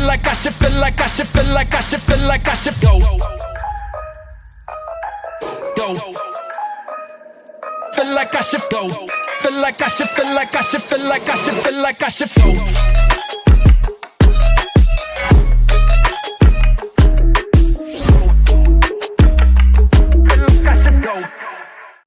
like I should feel like I should feel like I should feel like I should go. Go. Feel like I should go. Feel like I should feel like I should feel like I should feel like I should go.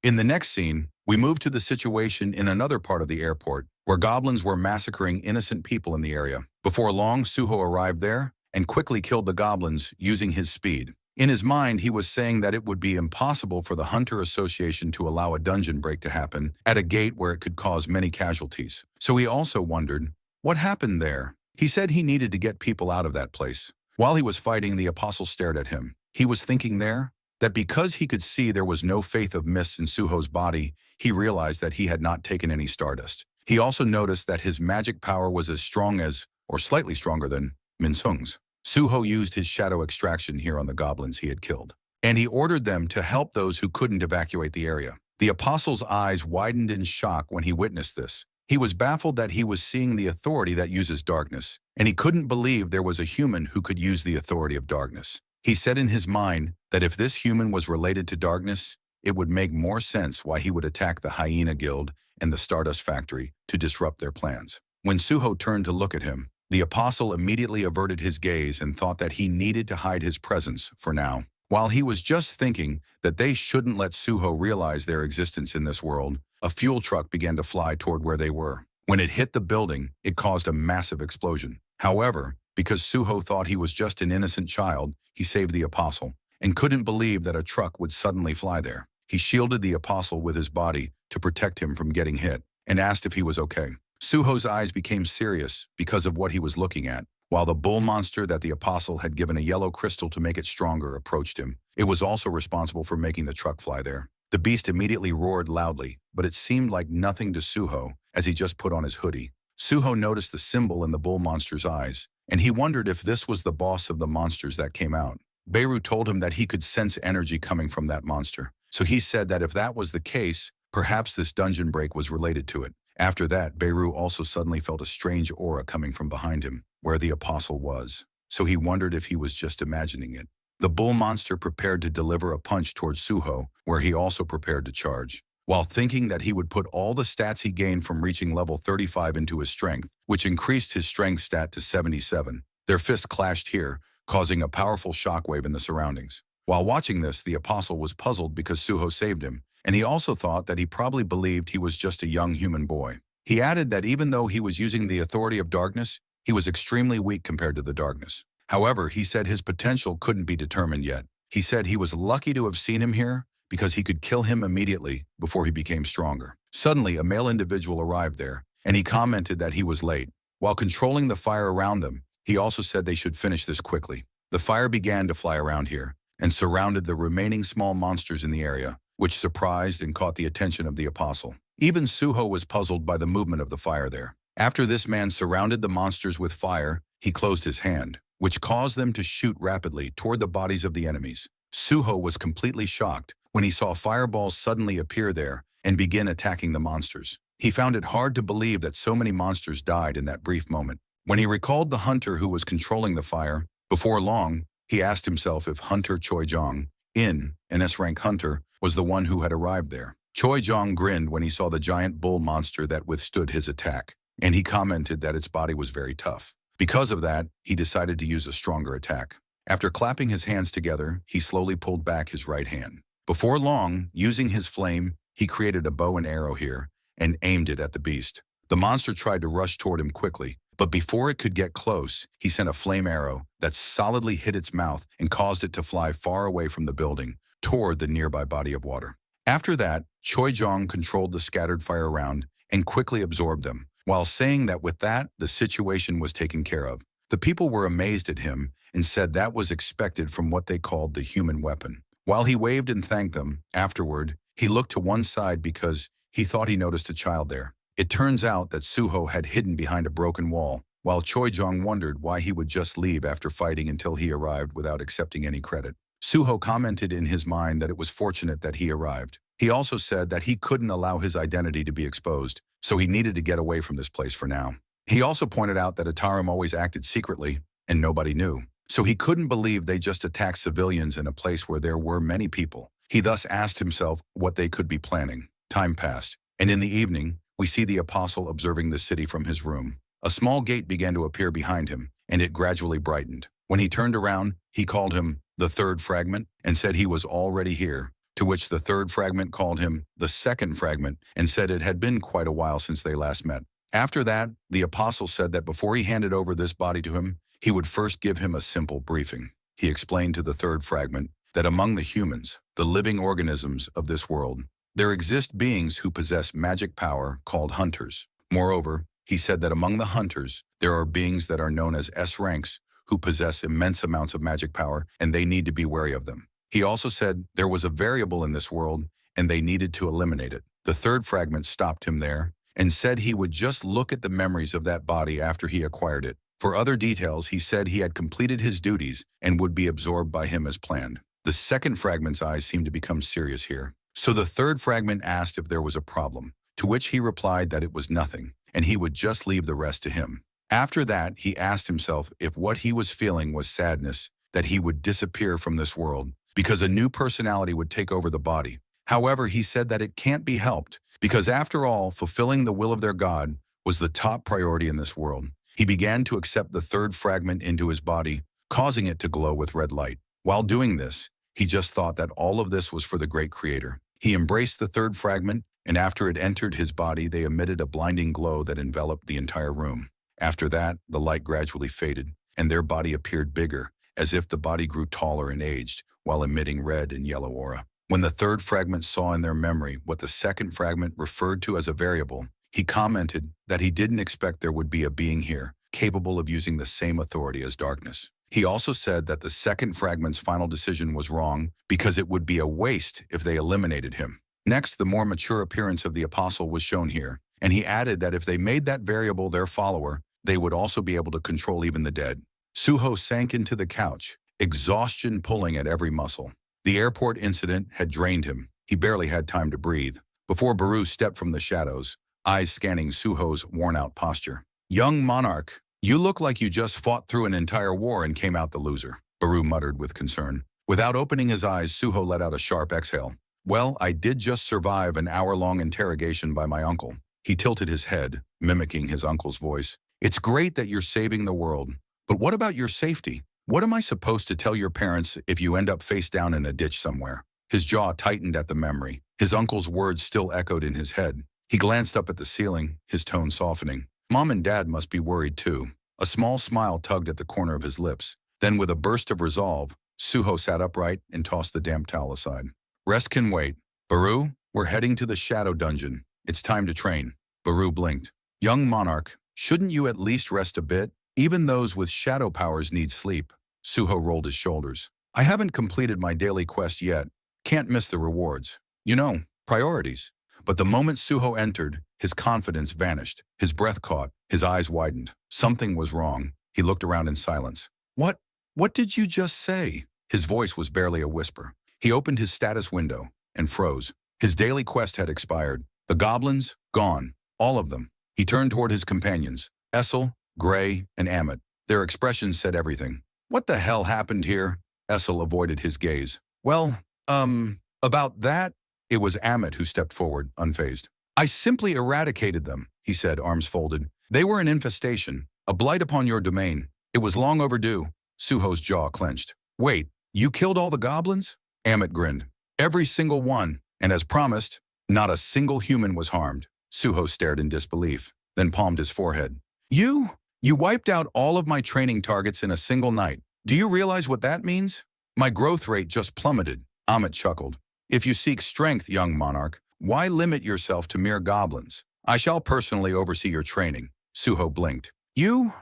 In the next scene, we move to the situation in another part of the airport, where goblins were massacring innocent people in the area. Before long, Suho arrived there and quickly killed the goblins using his speed. In his mind, he was saying that it would be impossible for the Hunter Association to allow a dungeon break to happen at a gate where it could cause many casualties. So he also wondered, what happened there? He said he needed to get people out of that place. While he was fighting, the apostle stared at him. He was thinking there that because he could see there was no faith of mist in Suho's body, he realized that he had not taken any stardust. He also noticed that his magic power was as strong as, or slightly stronger than, Min Sung's. Suho used his shadow extraction here on the goblins he had killed, and he ordered them to help those who couldn't evacuate the area. The apostle's eyes widened in shock when he witnessed this. He was baffled that he was seeing the authority that uses darkness, and he couldn't believe there was a human who could use the authority of darkness. He said in his mind that if this human was related to darkness, it would make more sense why he would attack the Hyena Guild and the Stardust Factory to disrupt their plans. When Suho turned to look at him, the apostle immediately averted his gaze and thought that he needed to hide his presence for now. While he was just thinking that they shouldn't let Suho realize their existence in this world, a fuel truck began to fly toward where they were. When it hit the building, it caused a massive explosion. However, because Suho thought he was just an innocent child, he saved the apostle and couldn't believe that a truck would suddenly fly there. He shielded the apostle with his body to protect him from getting hit and asked if he was okay. Suho's eyes became serious because of what he was looking at, while the bull monster that the apostle had given a yellow crystal to make it stronger approached him. It was also responsible for making the truck fly there. The beast immediately roared loudly, but it seemed like nothing to Suho as he just put on his hoodie. Suho noticed the symbol in the bull monster's eyes, and he wondered if this was the boss of the monsters that came out. Beirut told him that he could sense energy coming from that monster, so he said that if that was the case, perhaps this dungeon break was related to it. After that, Beirut also suddenly felt a strange aura coming from behind him, where the apostle was, so he wondered if he was just imagining it. The bull monster prepared to deliver a punch towards Suho, where he also prepared to charge. While thinking that he would put all the stats he gained from reaching level 35 into his strength, which increased his strength stat to 77, their fists clashed here, causing a powerful shockwave in the surroundings. While watching this, the apostle was puzzled because Suho saved him, and he also thought that he probably believed he was just a young human boy. He added that even though he was using the authority of darkness, he was extremely weak compared to the darkness. However, he said his potential couldn't be determined yet. He said he was lucky to have seen him here because he could kill him immediately before he became stronger. Suddenly, a male individual arrived there, and he commented that he was late. While controlling the fire around them, he also said they should finish this quickly. The fire began to fly around here and surrounded the remaining small monsters in the area, which surprised and caught the attention of the apostle. Even Suho was puzzled by the movement of the fire there. After this man surrounded the monsters with fire, he closed his hand, which caused them to shoot rapidly toward the bodies of the enemies. Suho was completely shocked when he saw fireballs suddenly appear there and begin attacking the monsters. He found it hard to believe that so many monsters died in that brief moment. When he recalled the hunter who was controlling the fire, before long, he asked himself if Hunter Choi Jong, an S-rank hunter, was the one who had arrived there. Choi Jong grinned when he saw the giant bull monster that withstood his attack, and he commented that its body was very tough. Because of that, he decided to use a stronger attack. After clapping his hands together, he slowly pulled back his right hand. Before long, using his flame, he created a bow and arrow here and aimed it at the beast. The monster tried to rush toward him quickly, but before it could get close, he sent a flame arrow that solidly hit its mouth and caused it to fly far away from the building toward the nearby body of water. After that, Choi Jong controlled the scattered fire around and quickly absorbed them, while saying that with that, the situation was taken care of. The people were amazed at him and said that was expected from what they called the human weapon. While he waved and thanked them, afterward, he looked to one side because he thought he noticed a child there. It turns out that Suho had hidden behind a broken wall, while Choi Jong wondered why he would just leave after fighting until he arrived without accepting any credit. Suho commented in his mind that it was fortunate that he arrived. He also said that he couldn't allow his identity to be exposed, so he needed to get away from this place for now. He also pointed out that Ataram always acted secretly, and nobody knew. So he couldn't believe they just attacked civilians in a place where there were many people. He thus asked himself what they could be planning. Time passed, and in the evening, we see the apostle observing the city from his room. A small gate began to appear behind him, and it gradually brightened. When he turned around, he called him the third fragment and said he was already here, to which the third fragment called him the second fragment and said it had been quite a while since they last met. After that, the apostle said that before he handed over this body to him, he would first give him a simple briefing. He explained to the third fragment that among the humans, the living organisms of this world, there exist beings who possess magic power called hunters. Moreover, he said that among the hunters, there are beings that are known as S ranks who possess immense amounts of magic power, and they need to be wary of them. He also said there was a variable in this world, and they needed to eliminate it. The third fragment stopped him there and said he would just look at the memories of that body after he acquired it. For other details, he said he had completed his duties and would be absorbed by him as planned. The second fragment's eyes seemed to become serious here. So the third fragment asked if there was a problem, to which he replied that it was nothing, and he would just leave the rest to him. After that, he asked himself if what he was feeling was sadness, that he would disappear from this world, because a new personality would take over the body. However, he said that it can't be helped, because after all, fulfilling the will of their God was the top priority in this world. He began to accept the third fragment into his body, causing it to glow with red light. While doing this, he just thought that all of this was for the great creator. He embraced the third fragment, and after it entered his body, they emitted a blinding glow that enveloped the entire room. After that, the light gradually faded, and their body appeared bigger, as if the body grew taller and aged, while emitting red and yellow aura. When the third fragment saw in their memory what the second fragment referred to as a variable, he commented that he didn't expect there would be a being here capable of using the same authority as darkness. He also said that the second fragment's final decision was wrong because it would be a waste if they eliminated him. Next, the more mature appearance of the apostle was shown here, and he added that if they made that variable their follower, they would also be able to control even the dead. Suho sank into the couch, exhaustion pulling at every muscle. The airport incident had drained him. He barely had time to breathe before Baru stepped from the shadows, eyes scanning Suho's worn-out posture. "Young monarch, you look like you just fought through an entire war and came out the loser," Baru muttered with concern. Without opening his eyes, Suho let out a sharp exhale. "Well, I did just survive an hour-long interrogation by my uncle." He tilted his head, mimicking his uncle's voice. "It's great that you're saving the world, but what about your safety? What am I supposed to tell your parents if you end up face down in a ditch somewhere?" His jaw tightened at the memory. His uncle's words still echoed in his head. He glanced up at the ceiling, his tone softening. Mom and Dad must be worried too. A small smile tugged at the corner of his lips. Then with a burst of resolve, Suho sat upright and tossed the damp towel aside. "Rest can wait. Baru, we're heading to the Shadow Dungeon. It's time to train." Baru blinked. "Young monarch, shouldn't you at least rest a bit? Even those with shadow powers need sleep." Suho rolled his shoulders. "I haven't completed my daily quest yet. Can't miss the rewards. You know, priorities." But the moment Suho entered, his confidence vanished. His breath caught, his eyes widened. Something was wrong. He looked around in silence. What did you just say?" His voice was barely a whisper. He opened his status window and froze. His daily quest had expired. The goblins, gone. All of them. He turned toward his companions, Essel, Gray, and Amit. Their expressions said everything. "What the hell happened here?" Essel avoided his gaze. "Well, about that?" It was Amit who stepped forward, unfazed. "I simply eradicated them," he said, arms folded. "They were an infestation, a blight upon your domain. It was long overdue." Suho's jaw clenched. "Wait, you killed all the goblins?" Amit grinned. "Every single one, and as promised, not a single human was harmed." Suho stared in disbelief, then palmed his forehead. You wiped out all of my training targets in a single night. Do you realize what that means?" "My growth rate just plummeted," Amit chuckled. "If you seek strength, young monarch, why limit yourself to mere goblins? I shall personally oversee your training." Suho blinked. You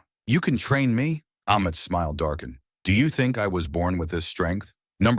can train me?" Amit's smile darkened. "Do you think I was born with this strength?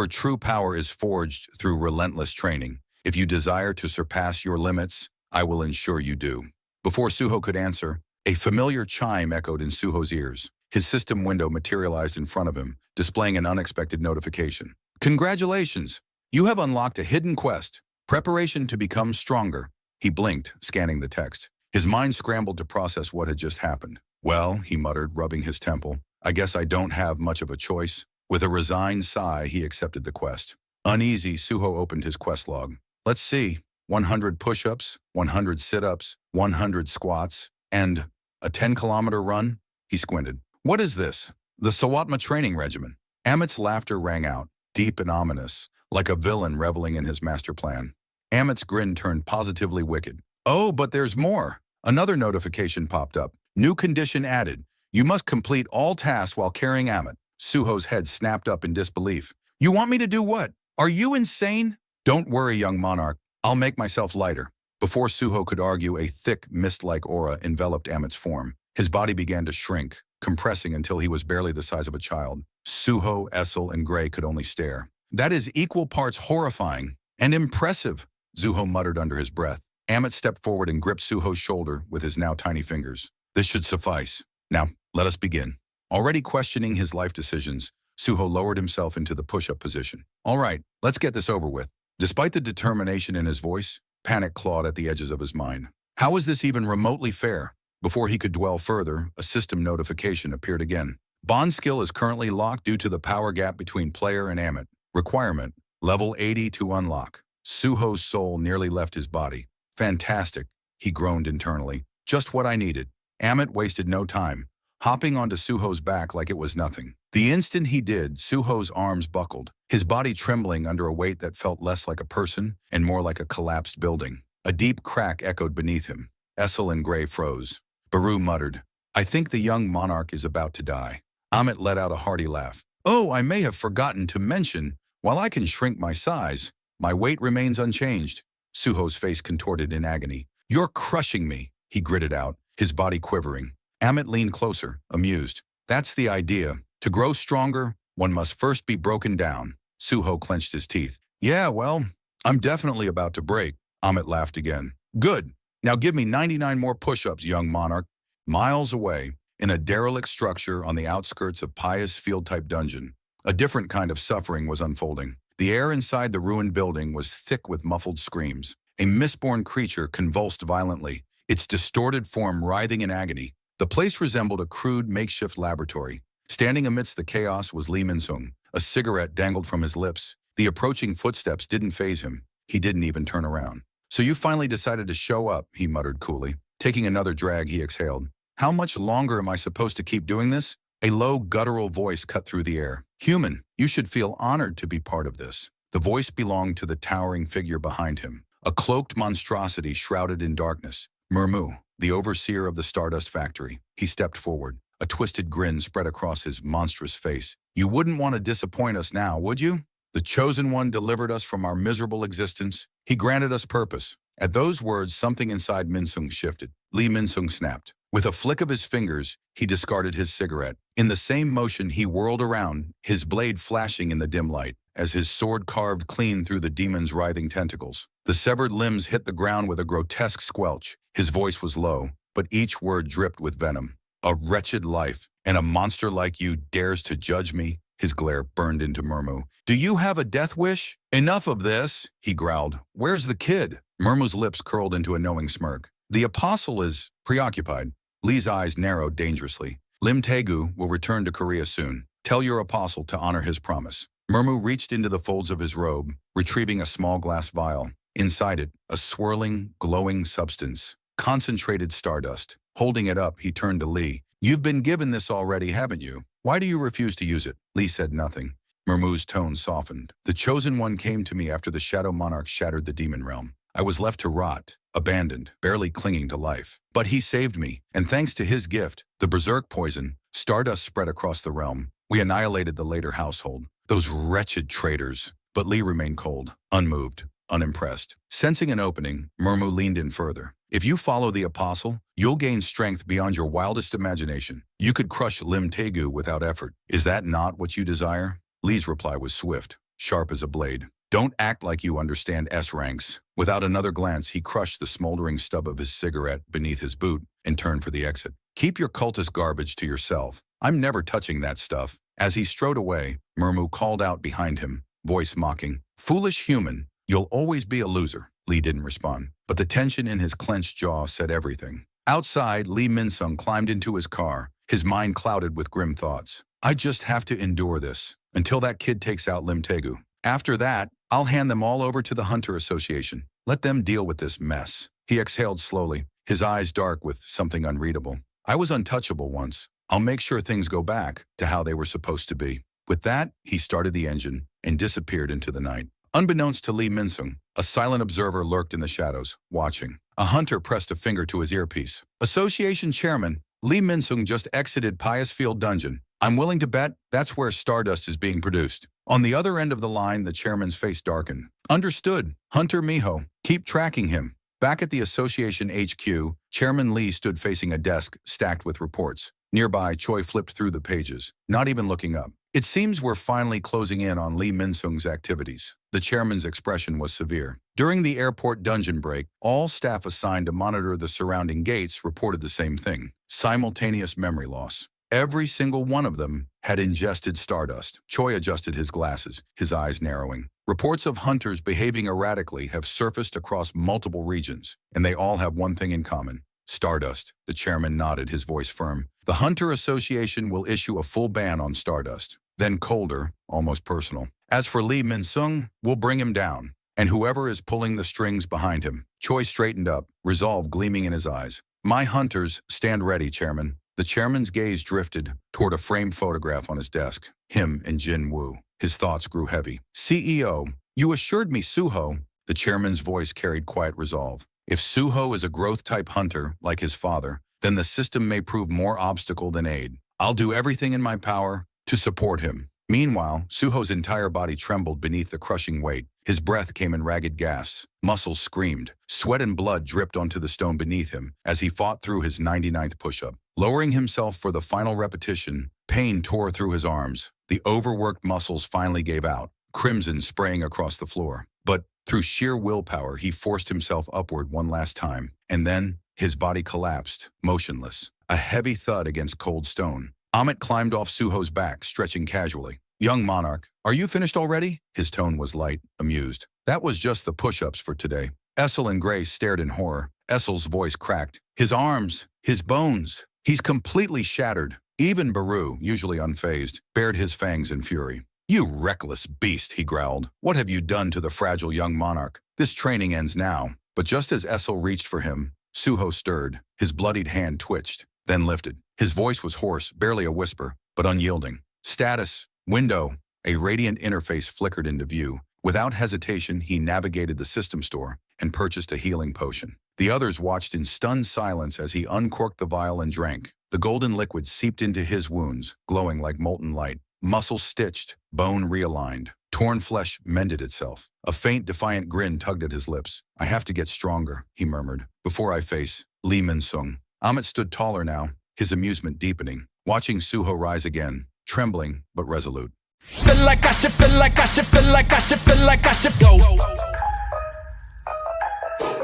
True power is forged through relentless training. If you desire to surpass your limits, I will ensure you do." Before Suho could answer, a familiar chime echoed in Suho's ears. His system window materialized in front of him, displaying an unexpected notification. "Congratulations! You have unlocked a hidden quest. Preparation to become stronger." He blinked, scanning the text. His mind scrambled to process what had just happened. "Well," he muttered, rubbing his temple, I guess I don't have much of a choice. With a resigned sigh, he accepted the quest. Uneasy, Suho opened his quest log. Let's see. 100 push-ups, 100 sit-ups, 100 squats, and a 10-kilometer run? He squinted. What is this? The Sawatma training regimen. Amit's laughter rang out, deep and ominous, like a villain reveling in his master plan. Amit's grin turned positively wicked. Oh, but there's more. Another notification popped up. New condition added. You must complete all tasks while carrying Amit. Suho's head snapped up in disbelief. You want me to do what? Are you insane? Don't worry, young monarch. I'll make myself lighter. Before Suho could argue, a thick, mist-like aura enveloped Amit's form. His body began to shrink, compressing until he was barely the size of a child. Suho, Essel, and Gray could only stare. That is equal parts horrifying and impressive, Suho muttered under his breath. Amit stepped forward and gripped Suho's shoulder with his now tiny fingers. This should suffice. Now, let us begin. Already questioning his life decisions, Suho lowered himself into the push-up position. All right, let's get this over with. Despite the determination in his voice, panic clawed at the edges of his mind. How is this even remotely fair? Before he could dwell further, a system notification appeared again. Bond skill is currently locked due to the power gap between player and Amit. Requirement, level 80 to unlock. Suho's soul nearly left his body. Fantastic, he groaned internally. Just what I needed. Amit wasted no time, hopping onto Suho's back like it was nothing. The instant he did, Suho's arms buckled, his body trembling under a weight that felt less like a person and more like a collapsed building. A deep crack echoed beneath him. Essel and Gray froze. Baru muttered, I think the young monarch is about to die. Amit let out a hearty laugh. Oh, I may have forgotten to mention, while I can shrink my size, my weight remains unchanged. Suho's face contorted in agony. You're crushing me, he gritted out, his body quivering. Amit leaned closer, amused. That's the idea. To grow stronger, one must first be broken down. Suho clenched his teeth. Yeah, well, I'm definitely about to break. Amit laughed again. Good. Now give me 99 more push-ups, young monarch. Miles away, in a derelict structure on the outskirts of Pious Field-type dungeon, a different kind of suffering was unfolding. The air inside the ruined building was thick with muffled screams. A mistborn creature convulsed violently, its distorted form writhing in agony. The place resembled a crude makeshift laboratory. Standing amidst the chaos was Lee Min-sung. A cigarette dangled from his lips. The approaching footsteps didn't faze him. He didn't even turn around. So you finally decided to show up, he muttered coolly. Taking another drag, he exhaled. How much longer am I supposed to keep doing this? A low, guttural voice cut through the air. Human, you should feel honored to be part of this. The voice belonged to the towering figure behind him, a cloaked monstrosity shrouded in darkness. Murmu, the overseer of the Stardust Factory. He stepped forward. A twisted grin spread across his monstrous face. You wouldn't want to disappoint us now, would you? The Chosen One delivered us from our miserable existence. He granted us purpose. At those words, something inside Min-sung shifted. Lee Min-sung snapped. With a flick of his fingers, he discarded his cigarette. In the same motion, he whirled around, his blade flashing in the dim light, as his sword carved clean through the demon's writhing tentacles. The severed limbs hit the ground with a grotesque squelch. His voice was low, but each word dripped with venom. A wretched life, and a monster like you dares to judge me? His glare burned into Murmu. Do you have a death wish? Enough of this, he growled. Where's the kid? Murmu's lips curled into a knowing smirk. The apostle is preoccupied. Lee's eyes narrowed dangerously. Lim Taegu will return to Korea soon. Tell your apostle to honor his promise. Murmu reached into the folds of his robe, retrieving a small glass vial. Inside it, a swirling, glowing substance. Concentrated stardust. Holding it up, he turned to Lee. You've been given this already, haven't you? Why do you refuse to use it? Lee said nothing. Murmu's tone softened. The Chosen One came to me after the Shadow Monarch shattered the demon realm. I was left to rot, abandoned, barely clinging to life. But he saved me, and thanks to his gift, the berserk poison, stardust spread across the realm. We annihilated the later household. Those wretched traitors. But Lee remained cold, unmoved, unimpressed. Sensing an opening, Murmu leaned in further. If you follow the apostle, you'll gain strength beyond your wildest imagination. You could crush Lim Taegu without effort. Is that not what you desire? Lee's reply was swift, sharp as a blade. Don't act like you understand S-ranks. Without another glance, he crushed the smoldering stub of his cigarette beneath his boot and turned for the exit. Keep your cultist garbage to yourself. I'm never touching that stuff. As he strode away, Murmu called out behind him, voice mocking. Foolish human, you'll always be a loser. Lee didn't respond, but the tension in his clenched jaw said everything. Outside, Lee Min-sung climbed into his car, his mind clouded with grim thoughts. I just have to endure this until that kid takes out Lim Tegu. After that, I'll hand them all over to the Hunter Association. Let them deal with this mess. He exhaled slowly, his eyes dark with something unreadable. I was untouchable once. I'll make sure things go back to how they were supposed to be. With that, he started the engine and disappeared into the night. Unbeknownst to Lee Min-sung, a silent observer lurked in the shadows, watching. A hunter pressed a finger to his earpiece. Association Chairman Lee Min-sung just exited Pious Field Dungeon. I'm willing to bet that's where Stardust is being produced. On the other end of the line, the chairman's face darkened. Understood. Hunter Miho. Keep tracking him. Back at the association HQ, Chairman Lee stood facing a desk stacked with reports. Nearby, Choi flipped through the pages, not even looking up. It seems we're finally closing in on Lee Min-sung's activities. The chairman's expression was severe. During the airport dungeon break, all staff assigned to monitor the surrounding gates reported the same thing: simultaneous memory loss. Every single one of them had ingested Stardust. Choi adjusted his glasses, his eyes narrowing. Reports of hunters behaving erratically have surfaced across multiple regions, and they all have one thing in common: Stardust. The chairman nodded, his voice firm. The Hunter Association will issue a full ban on Stardust. Then colder, almost personal. As for Lee Min-sung, we'll bring him down, and whoever is pulling the strings behind him. Choi straightened up, resolve gleaming in his eyes. My hunters, stand ready, Chairman. The chairman's gaze drifted toward a framed photograph on his desk. Him and Jin-Woo. His thoughts grew heavy. CEO, you assured me Suho. The chairman's voice carried quiet resolve. If Suho is a growth-type hunter, like his father, then the system may prove more obstacle than aid. I'll do everything in my power to support him. Meanwhile, Suho's entire body trembled beneath the crushing weight. His breath came in ragged gasps. Muscles screamed. Sweat and blood dripped onto the stone beneath him as he fought through his 99th push-up. Lowering himself for the final repetition, pain tore through his arms. The overworked muscles finally gave out, crimson spraying across the floor. But through sheer willpower, he forced himself upward one last time. And then, his body collapsed, motionless. A heavy thud against cold stone. Amit climbed off Suho's back, stretching casually. Young Monarch, are you finished already? His tone was light, amused. That was just the push-ups for today. Essel and Grace stared in horror. Essel's voice cracked. His arms, his bones. He's completely shattered. Even Baru, usually unfazed, bared his fangs in fury. You reckless beast, he growled. What have you done to the fragile young monarch? This training ends now. But just as Essel reached for him, Suho stirred. His bloodied hand twitched, then lifted. His voice was hoarse, barely a whisper, but unyielding. Status. Window. A radiant interface flickered into view. Without hesitation, he navigated the system store and purchased a healing potion. The others watched in stunned silence as he uncorked the vial and drank. The golden liquid seeped into his wounds, glowing like molten light. Muscles stitched, bone realigned. Torn flesh mended itself. A faint, defiant grin tugged at his lips. I have to get stronger, he murmured, before I face Lee Min-sung. Amit stood taller now, his amusement deepening, watching Suho rise again, trembling but resolute. Feel like I should, feel like I should, feel like I should, feel like I should go.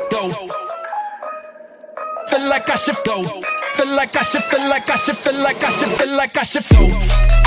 Go. Feel like I should go. Feel like I should, feel like I should, feel like I should, feel like I should go.